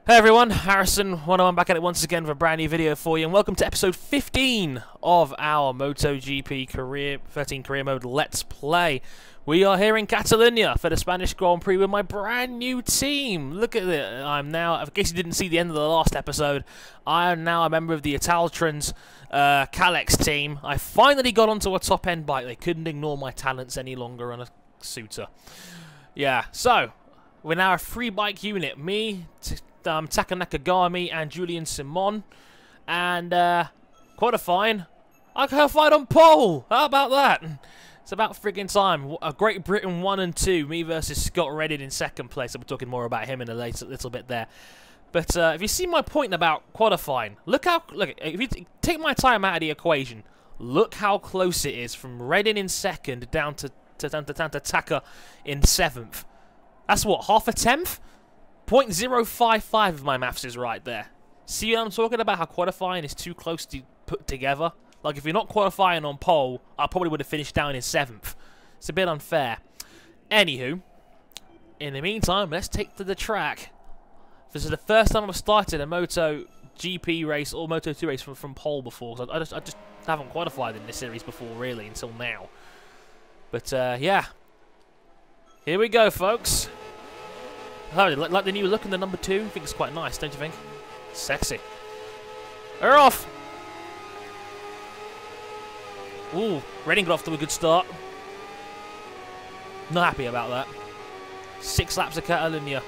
Hey everyone, Harrison101 back at it once again for a brand new video for you, and welcome to episode 15 of our MotoGP Career 13 Career Mode Let's Play. We are here in Catalunya for the Spanish Grand Prix with my brand new team. Look at it, I'm now, in case you didn't see the end of the last episode, I am now a member of the Italtrans Calex team. I finally got onto a top-end bike. They couldn't ignore my talents any longer on a scooter. Yeah, so, we're now a free bike unit. Me, Taka Nakagami and Julian Simon, and qualifying, I qualified on pole. How about that? It's about friggin' time. A Great Britain 1 and 2, me versus Scott Reddin in second place. I'll be talking more about him in a little bit there. But if you see my point about qualifying, look if you take my time out of the equation, look how close it is from Reddin in second down to Taka in 7th. That's what, half a tenth? 0.055 if my maths is right there. See what I'm talking about? How qualifying is too close to put together? Like, if you're not qualifying on pole, I probably would have finished down in 7th. It's a bit unfair. Anywho, in the meantime, let's take to the track. This is the first time I've started a MotoGP race or Moto2 race from pole before. So I just haven't qualified in this series before, really, until now. But, yeah. Here we go, folks. Oh, like the new look in the number 2? I think it's quite nice, don't you think? Sexy. We're off! Ooh, Redding got off to a good start. Not happy about that. 6 laps of Catalunya.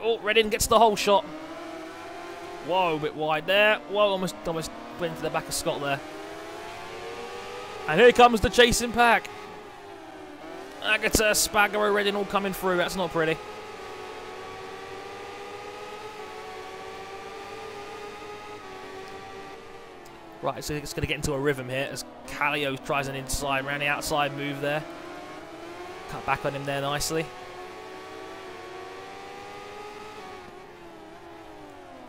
Oh, Redding gets the whole shot. Whoa, a bit wide there. Whoa, almost went into the back of Scott there. And here comes the chasing pack. Espargaro, Reddin all coming through. That's not pretty. Right, so it's going to get into a rhythm here as Callio tries an inside, around the outside move there. Cut back on him there nicely.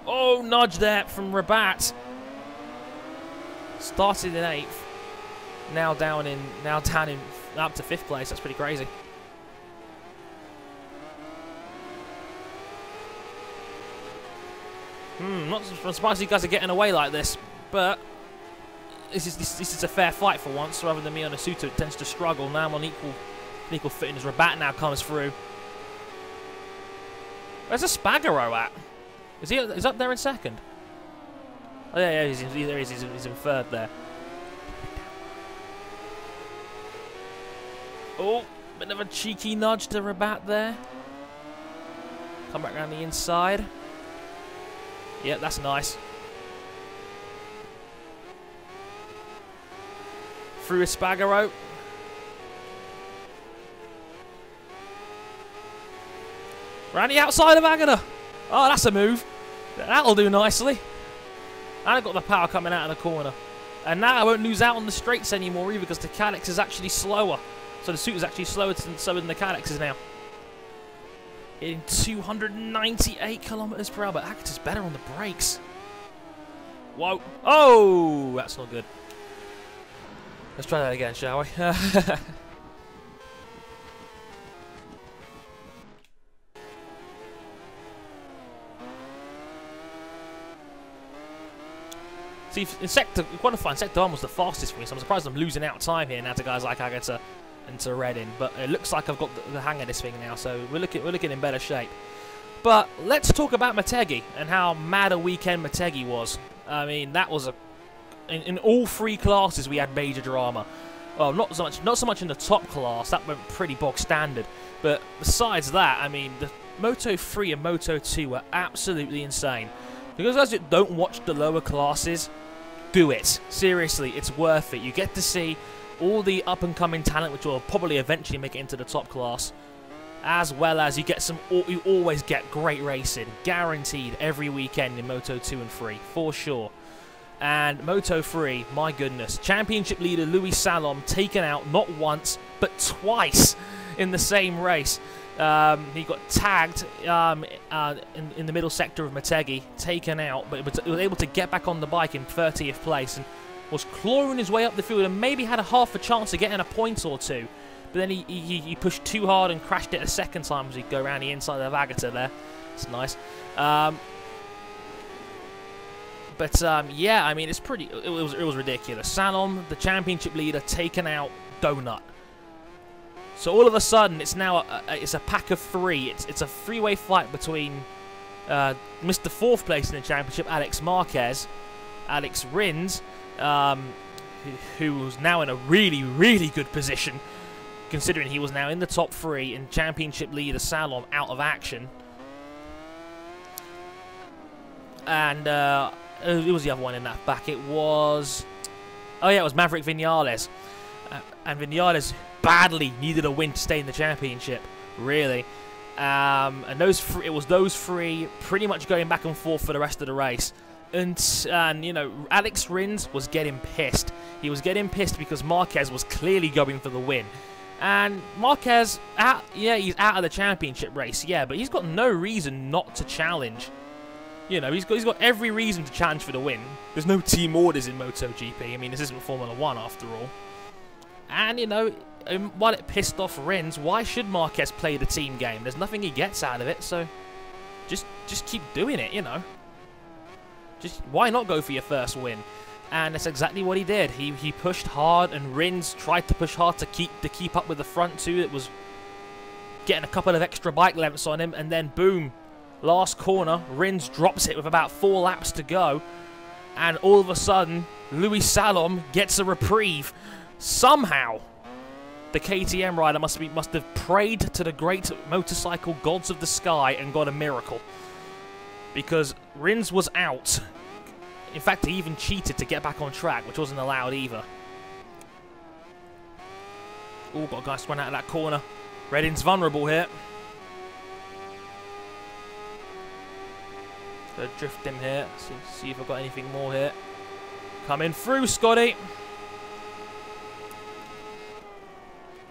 Oh, nudge there from Rabat. Started in 8th. Now down up to 5th place. That's pretty crazy. Not surprised you guys are getting away like this, but this is a fair fight for once. Rather than me on a Suto, it tends to struggle. Now I'm on equal footing as Rabat now comes through. Where's Espargaro at? Is up there in second? Oh yeah, he's in 3rd there. Oh, bit of a cheeky nudge to Rabat there. Come back around the inside. Yeah, that's nice. Through Espargaro. Around the outside of Agana. Oh, that's a move. That'll do nicely. And I've got the power coming out of the corner. And now I won't lose out on the straights anymore either because the Calex is actually slower. So the suit is actually slower than the Calex is now. Hitting 298 kilometers per hour, but Act is better on the brakes. Whoa. Oh, that's not good. Let's try that again, shall we? See, in qualifying, Sector 1 was the fastest for me, so I'm surprised I'm losing out time here now to guys like Agata and to Reddin, but it looks like I've got the hang of this thing now, so we're looking in better shape. But let's talk about Motegi and how mad a weekend Motegi was. I mean, that was in all 3 classes we had major drama. Well, not so much in the top class, that went pretty bog standard. But besides that, I mean, the Moto 3 and Moto 2 were absolutely insane. Because guys that don't watch the lower classes, do it. Seriously, it's worth it. You get to see all the up-and-coming talent, which will probably eventually make it into the top class, as well as you always get great racing, guaranteed every weekend in Moto 2 and 3, for sure. And Moto 3, my goodness, championship leader Louis Salom taken out not once, but twice in the same race. He got tagged in the middle sector of Motegi, taken out, but he was able to get back on the bike in 30th place and was clawing his way up the field and maybe had a half a chance of getting a point or two. but then he pushed too hard and crashed it a second time as he go around the inside of the Vagata there. It's nice. Yeah, I mean, it was ridiculous. Salom, the championship leader, taken out Donut. So all of a sudden, it's now it's a pack of three. It's a three-way fight between Mr. Fourth place in the championship, Alex Marquez, Alex Rins, who was now in a really, really good position, considering he was now in the top three, and championship leader Salom out of action. And it was the other one in that back. It was... Oh, yeah, it was Maverick Vinales. And Vinales badly needed a win to stay in the championship, really. And it was those three pretty much going back and forth for the rest of the race. And you know, Alex Rins was getting pissed. He was getting pissed because Marquez was clearly going for the win. And Marquez, he's out of the championship race, yeah, but he's got no reason not to challenge. You know, he's got every reason to challenge for the win. There's no team orders in MotoGP. I mean, this isn't Formula 1 after all. And, you know, while it pissed off Rins, why should Marquez play the team game? There's nothing he gets out of it, so just keep doing it, you know. Just why not go for your first win? And that's exactly what he did. He pushed hard, and Rins tried to push hard to keep up with the front two. It was getting a couple of extra bike lengths on him, and then boom, last corner, Rins drops it with about 4 laps to go, and all of a sudden, Louis Salom gets a reprieve. Somehow, the KTM rider must have prayed to the great motorcycle gods of the sky and got a miracle, because Rins was out. In fact, he even cheated to get back on track, which wasn't allowed either. Oh, got a guy run out of that corner. Redding's vulnerable here. Gonna drift him here. See if I've got anything more here. Coming through, Scotty.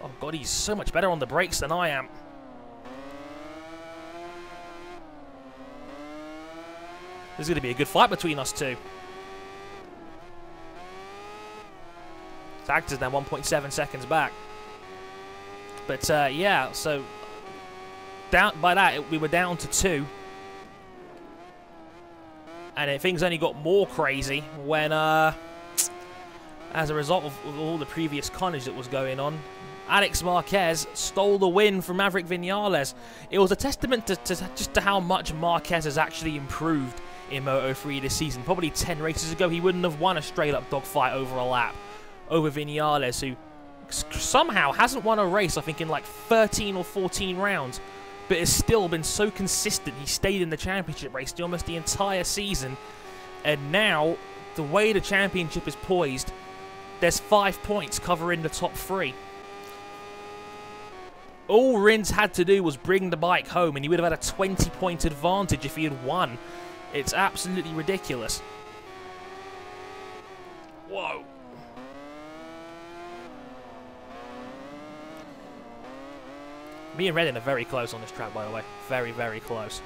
Oh god, he's so much better on the brakes than I am. This is going to be a good fight between us two. Zagta's now 1.7 seconds back. But yeah, so by that we were down to 2. And things only got more crazy when, as a result of all the previous carnage that was going on, Alex Marquez stole the win from Maverick Vinales. It was a testament to how much Marquez has actually improved in Moto3 this season. Probably 10 races ago, he wouldn't have won a straight-up dogfight over a lap over Vinales, who somehow hasn't won a race, I think, in like 13 or 14 rounds, but has still been so consistent. He stayed in the championship race almost the entire season, and now, the way the championship is poised, there's 5 points covering the top 3. All Rins had to do was bring the bike home, and he would have had a 20-point advantage if he had won. It's absolutely ridiculous. Whoa. Me and Redding are very close on this track, by the way. Very, very close.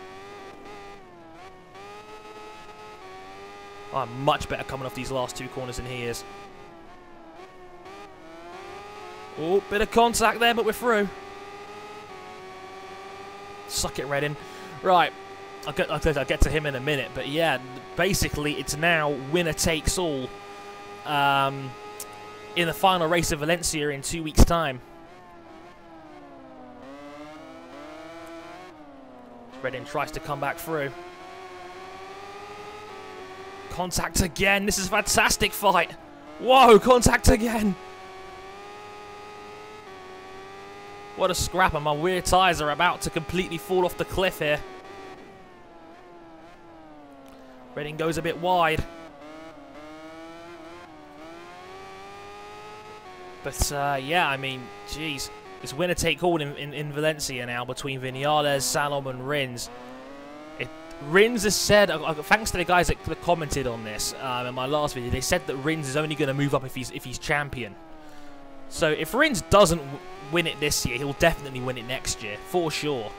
I'm much better coming off these last 2 corners than he is. Oh, bit of contact there, but we're through. Suck it, Redding. Right. I'll get to him in a minute, but yeah, basically it's now winner takes all in the final race of Valencia in 2 weeks' time. Redding tries to come back through. Contact again. This is a fantastic fight. Whoa, contact again. What a scrap, and my rear tyres are about to completely fall off the cliff here. Redding goes a bit wide. But, yeah, I mean, jeez. It's winner take all in Valencia now between Vinales, Salom and Rins. Rins has said, thanks to the guys that commented on this in my last video, they said that Rins is only going to move up if he's champion. So if Rins doesn't win it this year, he'll definitely win it next year, for sure.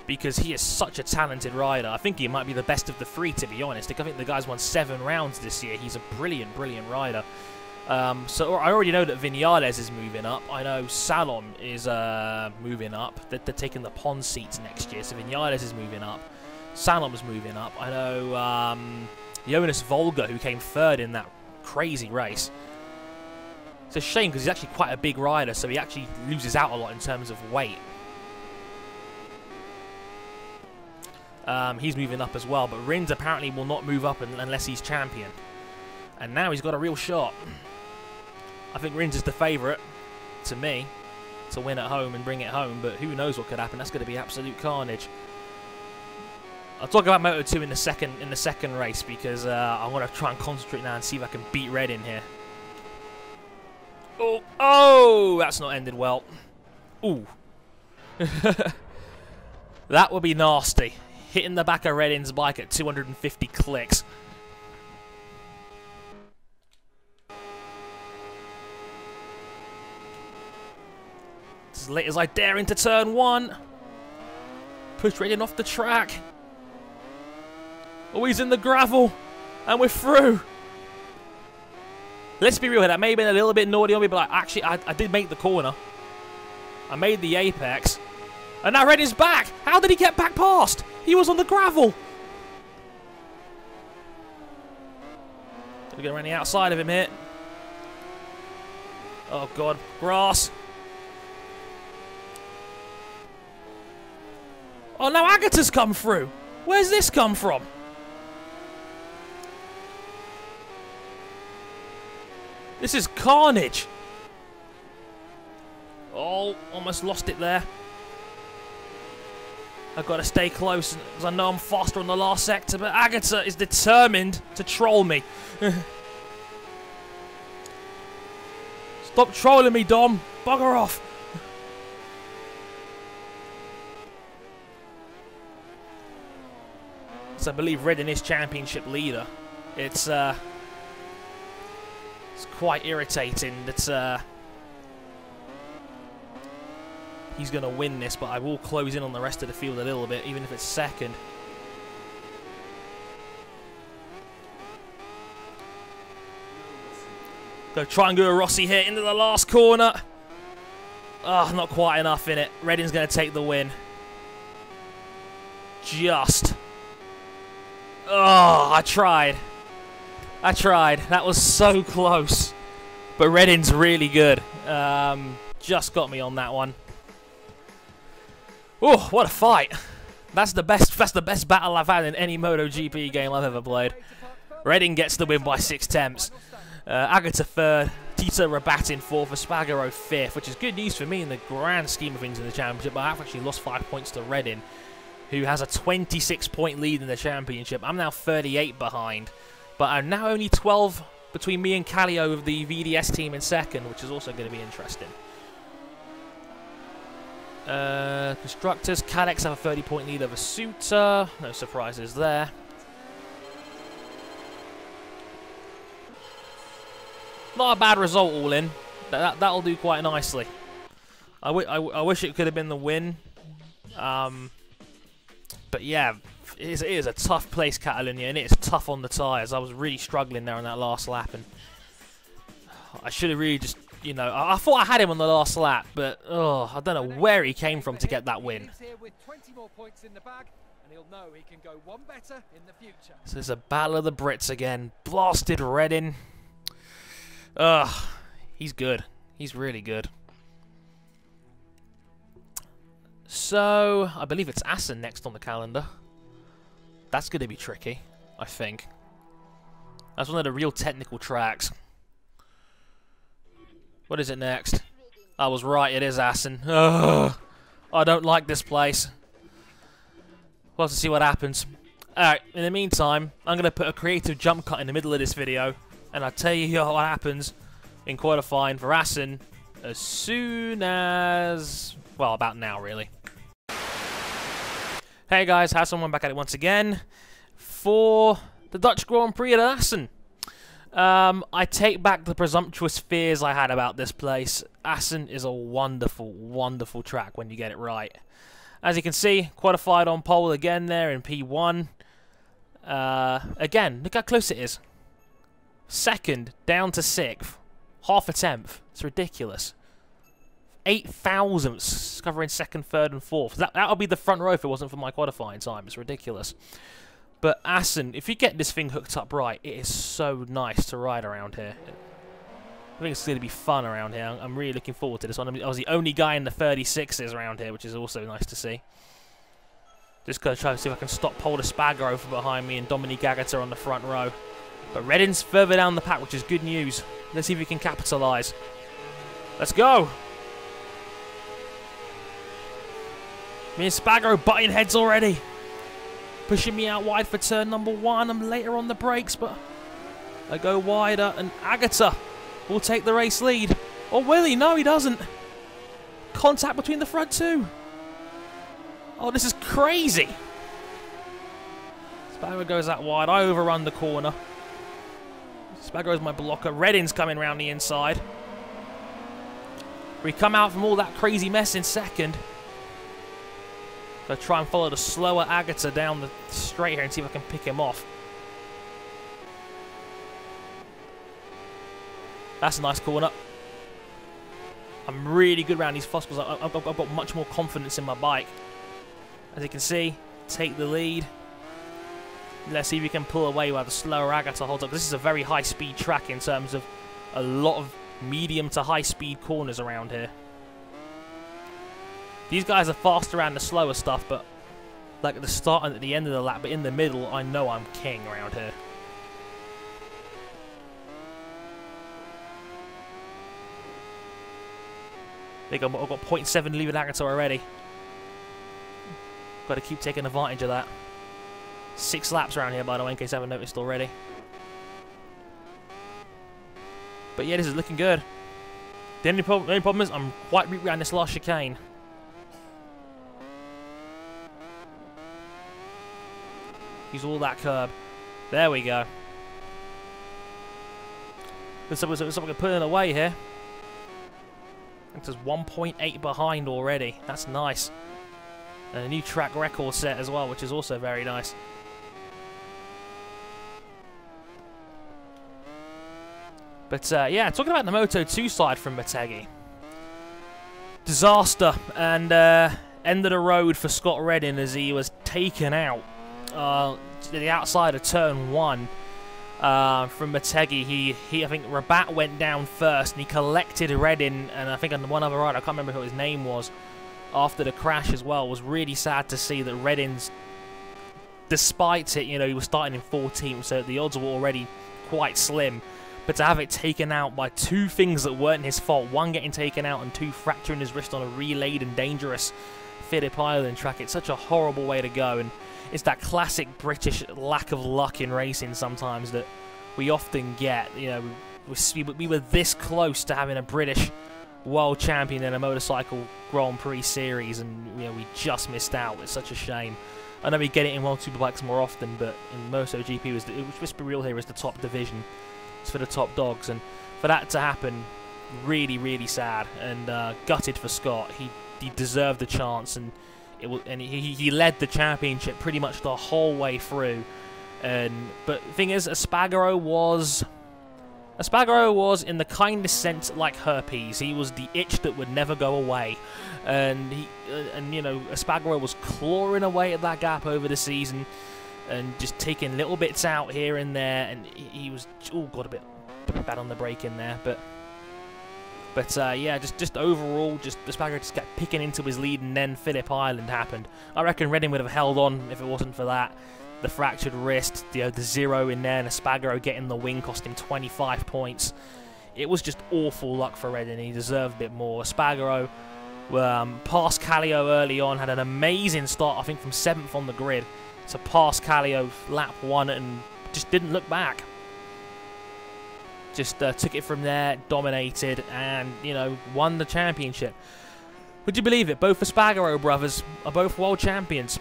Because he is such a talented rider. I think he might be the best of the 3, to be honest. I think the guy's won 7 rounds this year. He's a brilliant, brilliant rider. So I already know that Vinales is moving up. I know Salom is moving up. They're taking the pond seats next year, so Vinales is moving up. Salom's moving up. I know Jonas Volga, who came third in that crazy race. It's a shame because he's actually quite a big rider, so he actually loses out a lot in terms of weight. He's moving up as well, but Rins apparently will not move up unless he's champion. And now he's got a real shot. I think Rins is the favourite, to me, to win at home and bring it home, but who knows what could happen. That's going to be absolute carnage. I'll talk about Moto2 in the second race, because I want to try and concentrate now and see if I can beat Red in here. Oh, that's not ended well. Ooh. That would be nasty. Hitting the back of Redin's bike at 250 clicks. As late as I dare into turn 1. Push Redin off the track. Oh, he's in the gravel. And we're through. Let's be real here. That may have been a little bit naughty on me, but actually, I did make the corner. I made the apex. And now Redin's back. How did he get back past? He was on the gravel. Gonna go around the outside of him here. Oh, God. Grass. Oh, now Agata's come through. Where's this come from? This is carnage. Oh, almost lost it there. I've got to stay close because I know I'm faster on the last sector, but Agata is determined to troll me. Stop trolling me, Dom. Bugger off. I believe Redin is championship leader. It's quite irritating that he's going to win this, but I will close in on the rest of the field a little bit, even if it's second. Go try and go a Rossi here into the last corner. Oh, not quite enough in it. Redin's going to take the win. Just. Oh, I tried. That was so close. But Redin's really good. Just got me on that one. Oh, what a fight. That's the best battle I've had in any MotoGP game I've ever played. Redin gets the win by 6 tenths. Agata third. Tito Rabat in fourth. Espargaro fifth, which is good news for me in the grand scheme of things in the championship. But I've actually lost 5 points to Redin, who has a 26-point lead in the championship. I'm now 38 behind, but I'm now only 12 between me and Callio of the VDS team in second, which is also going to be interesting. Constructors, Cadex have a 30-point lead over Suter. No surprises there. Not a bad result all in. That'll do quite nicely. I wish it could have been the win. But yeah, it is a tough place, Catalunya, and it's tough on the tyres. I was really struggling there on that last lap, and I should have really just, you know, I thought I had him on the last lap, but oh, I don't know where he came from to get that win. So there's a battle of the Brits again. Blasted Redin. Ugh, he's good. He's really good. So, I believe it's Assen next on the calendar. That's going to be tricky, I think. That's one of the real technical tracks. What is it next? I was right, it is Assen. Ugh, I don't like this place. We'll have to see what happens. Alright, in the meantime, I'm going to put a creative jump cut in the middle of this video, and I'll tell you what happens in qualifying for Assen as soon as, well, about now, really. Hey guys, how's someone back at it once again for the Dutch Grand Prix at Assen. I take back the presumptuous fears I had about this place. Assen is a wonderful, wonderful track when you get it right. As you can see, qualified on pole again there in P1. Again, look how close it is. Second, down to 6th. Half a tenth. It's ridiculous. 8 thousandths covering second, third, and fourth. That'll be the front row if it wasn't for my qualifying time. It's ridiculous. But Assen, if you get this thing hooked up right, it is so nice to ride around here. I think it's going to be fun around here. I'm really looking forward to this one. I was the only guy in the 36s around here, which is also nice to see. Just going to try to see if I can stop Pol Espargaro from behind me and Dominique Agata on the front row. But Reddin's further down the pack, which is good news. Let's see if we can capitalise. Let's go! Me and Espargaro butting heads already. Pushing me out wide for turn number 1. I'm later on the brakes, but I go wider, and Agata will take the race lead. Or will he? No, he doesn't. Contact between the front two. Oh, this is crazy. Espargaro goes out wide. I overrun the corner. Espargaro's my blocker. Reddin's coming round the inside. We come out from all that crazy mess in second. Gonna try and follow the slower Agata down the straight here and see if I can pick him off. That's a nice corner. I'm really good around these fossils. I've got much more confidence in my bike. As you can see, take the lead. Let's see if we can pull away while the slower Agata holds up. This is a very high-speed track in terms of a lot of medium to high-speed corners around here. These guys are faster around the slower stuff, but like at the start and at the end of the lap, but in the middle, I know I'm king around here. There you go, I've got 0.7 leaving Agata already. Got to keep taking advantage of that. 6 laps around here, by the way, in case I haven't noticed already. But yeah, this is looking good. The only problem is I'm quite weak around this last chicane. Use all that curb. There we go. Looks like we're putting it away here. I think there's 1.8 behind already. That's nice. And a new track record set as well, which is also very nice. But yeah, talking about the Moto2 side from Motegi. Disaster and end of the road for Scott Reddin as he was taken out to the outside of turn 1 from Motegi. I think Rabat went down first and he collected Reddin, and I think on one other rider, I can't remember who his name was, after the crash as well. It was really sad to see that Reddin's, despite it, you know, he was starting in 14th, so the odds were already quite slim. But to have it taken out by 2 things that weren't his fault, 1 getting taken out and 2 fracturing his wrist on a relayed and dangerous Phillip Island track, it's such a horrible way to go. And it's that classic British lack of luck in racing sometimes that we often get. You know, we were this close to having a British world champion in a motorcycle Grand Prix series, and you know, we just missed out. It's such a shame. I know we get it in World Superbikes more often, but in MotoGP, let's be real here, is the top division. It's for the top dogs, and for that to happen, really, really sad, and gutted for Scott. He deserved the chance, and he led the championship pretty much the whole way through. But the thing is, Espargaro was in the kindest sense like herpes. He was the itch that would never go away, and you know, Espargaro was clawing away at that gap over the season, and just taking little bits out here and there, and he was got a bit bad on the brake in there, but yeah, just overall, Espargaro just kept picking into his lead, and then Phillip Island happened. I reckon Reddin would have held on if it wasn't for that. The fractured wrist, the 0 in there, and Espargaro getting the win cost him 25 points. It was just awful luck for Reddin. He deserved a bit more. Espargaro passed Kallio early on, had an amazing start, I think from 7th on the grid, to pass Kallio lap 1 and just didn't look back. Just took it from there, dominated, and, you know, won the championship. Would you believe it? Both Espargaro brothers are both world champions.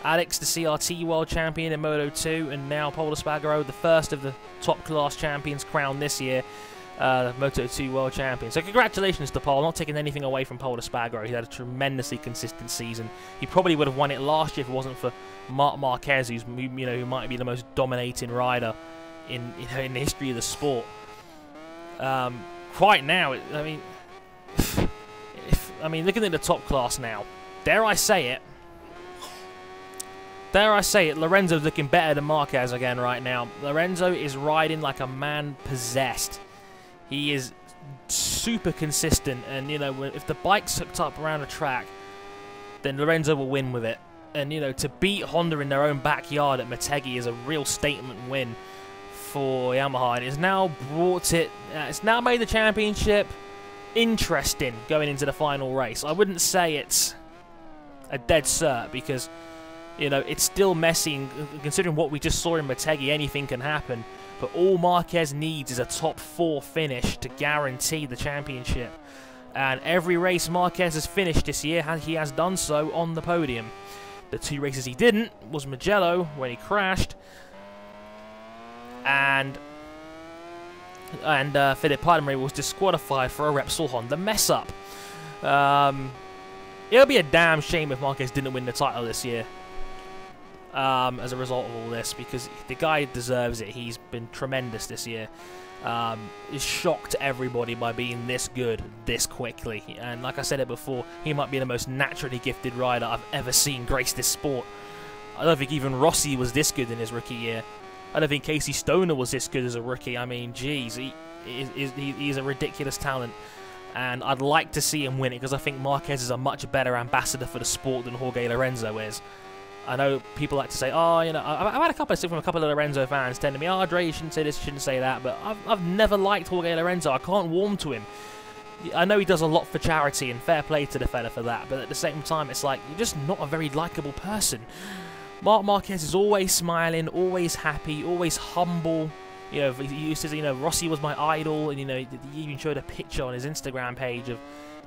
Alex, the CRT world champion in Moto2, and now Pol Espargaro, the first of the top class champions crowned this year, Moto2 world champion. So congratulations to Pol. Not taking anything away from Pol Espargaro. He had a tremendously consistent season. He probably would have won it last year if it wasn't for Marquez, who might be the most dominating rider in the history of the sport. Right now, I mean, looking at the top class now, dare I say it, Lorenzo's looking better than Marquez again right now. Lorenzo is riding like a man possessed. He is super consistent, and you know, if the bike's hooked up around the track, then Lorenzo will win with it. And you know, to beat Honda in their own backyard at Motegi is a real statement win for Yamaha, and it's now brought it. It's now made the championship interesting going into the final race. I wouldn't say it's a dead cert because, you know, it's still messy, and considering what we just saw in Motegi, anything can happen. But all Marquez needs is a top 4 finish to guarantee the championship. And every race Marquez has finished this year, he has done so on the podium. The 2 races he didn't was Mugello, when he crashed, and Philippe Padermary was disqualified for a Repsol Honda mess-up. It'll be a damn shame if Marquez didn't win the title this year as a result of all this, because the guy deserves it. He's been tremendous this year. He's shocked everybody by being this good this quickly, and like I said it before, he might be the most naturally gifted rider I've ever seen grace this sport. I don't think even Rossi was this good in his rookie year. I don't think Casey Stoner was this good as a rookie. I mean, geez, he's a ridiculous talent, and I'd like to see him win it because I think Marquez is a much better ambassador for the sport than Jorge Lorenzo is. I know people like to say, oh, you know, I've had a couple from a couple of Lorenzo fans telling me, oh, Dre, you shouldn't say this, you shouldn't say that, but I've never liked Jorge Lorenzo. I can't warm to him. I know he does a lot for charity, and fair play to the fella for that, but at the same time, it's like, you're just not a very likable person. Marc Marquez is always smiling, always happy, always humble. You know, he used to say, you know, Rossi was my idol, and, you know, he even showed a picture on his Instagram page of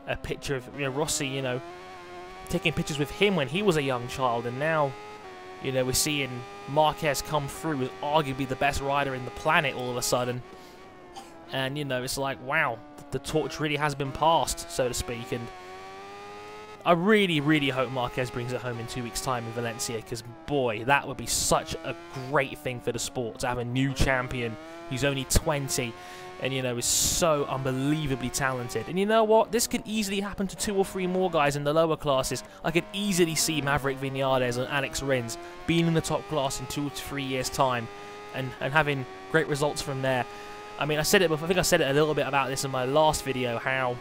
a picture of, you know, Rossi, you know, taking pictures with him when he was a young child, and now, you know, we're seeing Marquez come through as arguably the best rider in the planet all of a sudden. And, you know, it's like, wow, the torch really has been passed, so to speak, and I really, really hope Marquez brings it home in 2 weeks' time in Valencia, because, boy, that would be such a great thing for the sport, to have a new champion who's only 20 and, you know, is so unbelievably talented. And you know what? This could easily happen to 2 or 3 more guys in the lower classes. I could easily see Maverick Vinales and Alex Rins being in the top class in 2 to 3 years' time and having great results from there. I mean, I said it before, I think I said it a little bit about this in my last video, how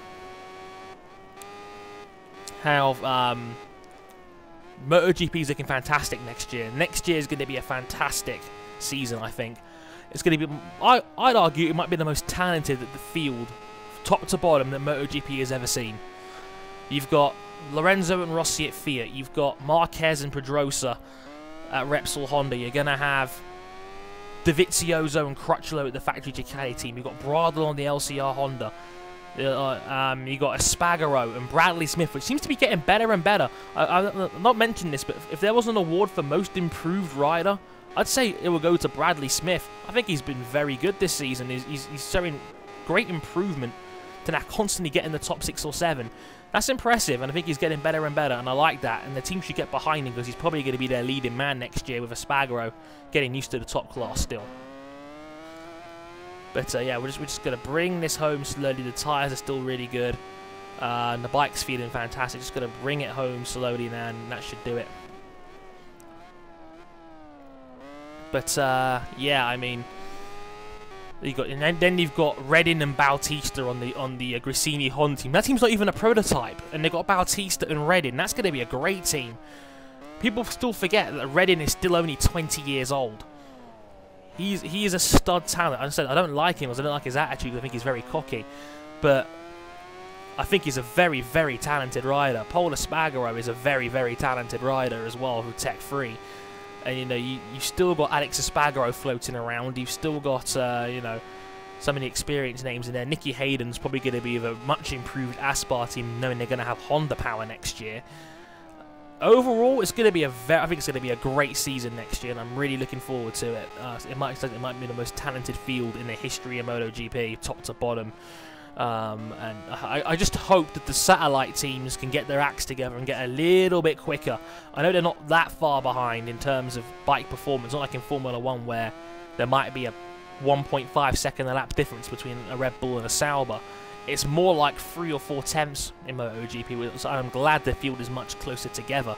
MotoGP is looking fantastic next year. Next year is going to be a fantastic season, I think. It's going to be, I'd argue, it might be the most talented at the field, top to bottom, that MotoGP has ever seen. You've got Lorenzo and Rossi at Fiat. You've got Marquez and Pedrosa at Repsol Honda. You're going to have Dovizioso and Crutchlow at the Factory Ducati team. You've got Bradle on the LCR Honda. You got Espargaro and Bradley Smith, which seems to be getting better and better. I'm not mentioning this, but if there was an award for most improved rider, I'd say it would go to Bradley Smith. I think he's been very good this season. He's showing great improvement to now constantly get in the top 6 or 7. That's impressive, and I think he's getting better and better, and I like that. And the team should get behind him because he's probably going to be their leading man next year with Espargaro getting used to the top class still. But yeah, we're just going to bring this home slowly. The tyres are still really good. And the bike's feeling fantastic. Just going to bring it home slowly now, and that should do it. But yeah, I mean, then you've got Redding and Bautista on the Gresini Honda team. That team's not even a prototype, and they've got Bautista and Redding. That's going to be a great team. People still forget that Redding is still only 20 years old. He is a stud talent. I said I don't like him, because I don't like his attitude. I think he's very cocky, but I think he's a very, very talented rider. Pol Espargaro is a very, very talented rider as well, who tech free. And, you know, you've still got Alex Espargaro floating around. You've still got, you know, some of the experienced names in there. Nicky Hayden's probably going to be with a much improved Aspar team, knowing they're going to have Honda power next year. Overall, it's going to be I think it's going to be a great season next year, and I'm really looking forward to it. It might be the most talented field in the history of MotoGP, top to bottom. And I just hope that the satellite teams can get their acts together and get a little bit quicker. I know they're not that far behind in terms of bike performance, not like in Formula 1 where there might be a 1.5 second a lap difference between a Red Bull and a Sauber. It's more like 3 or 4 tenths in MotoGP, so I'm glad the field is much closer together.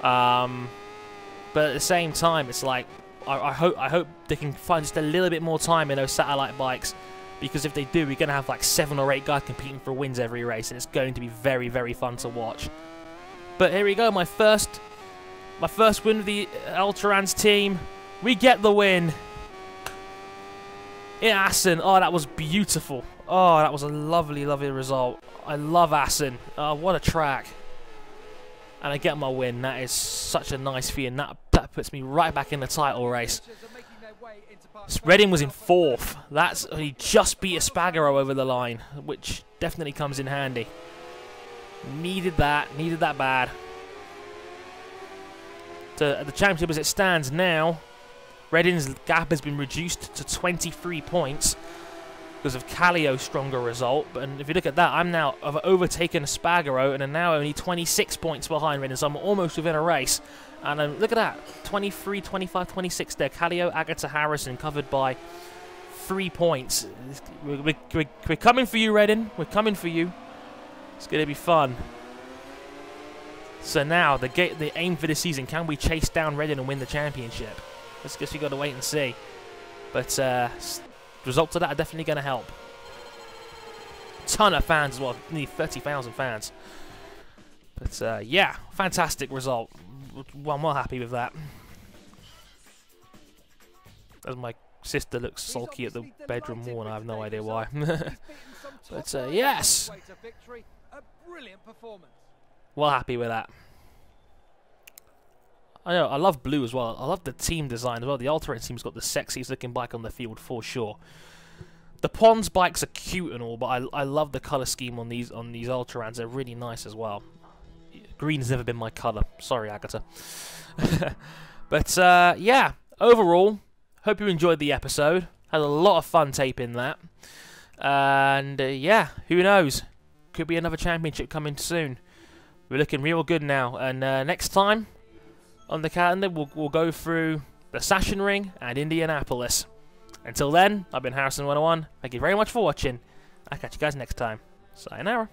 But at the same time, it's like I hope they can find just a little bit more time in those satellite bikes, because if they do, we're going to have like 7 or 8 guys competing for wins every race, and it's going to be very, very fun to watch. But here we go, my first win of the Italtrans team. We get the win in Assen. Oh, that was beautiful. Oh, that was a lovely, lovely result. I love Assen. Oh, what a track. And I get my win. That is such a nice feeling. That puts me right back in the title race. Redding was in 4th. He just beat Espargaro over the line, which definitely comes in handy. Needed that bad. The championship as it stands now, Redding's gap has been reduced to 23 points because of Kallio's stronger result. But if you look at that, I've overtaken Espargaro and am now only 26 points behind Redding, so I'm almost within a race. And look at that, 23, 25, 26 there. Kallio, Agata, Harrison covered by 3 points. We're coming for you, Redding. We're coming for you. It's going to be fun. So now, the aim for this season, can we chase down Redding and win the championship? I guess we've got to wait and see. But results of that are definitely going to help. Ton of fans as well, nearly 30,000 fans. But yeah, fantastic result. Well, I'm well happy with that. As my sister looks sulky at the bedroom wall, and I have no idea why. But yes, well happy with that. I know, I love blue as well. I love the team design as well. The Italtrans team's got the sexiest looking bike on the field for sure. The Pons bikes are cute and all, but I love the colour scheme on these Italtrans. They're really nice as well. Green's never been my colour. Sorry, Agata. But yeah, overall, hope you enjoyed the episode. Had a lot of fun taping that. And yeah, who knows? Could be another championship coming soon. We're looking real good now. And next time on the calendar, we'll go through the Sachsenring and Indianapolis. Until then, I've been Harrison101. Thank you very much for watching. I'll catch you guys next time. Sayonara.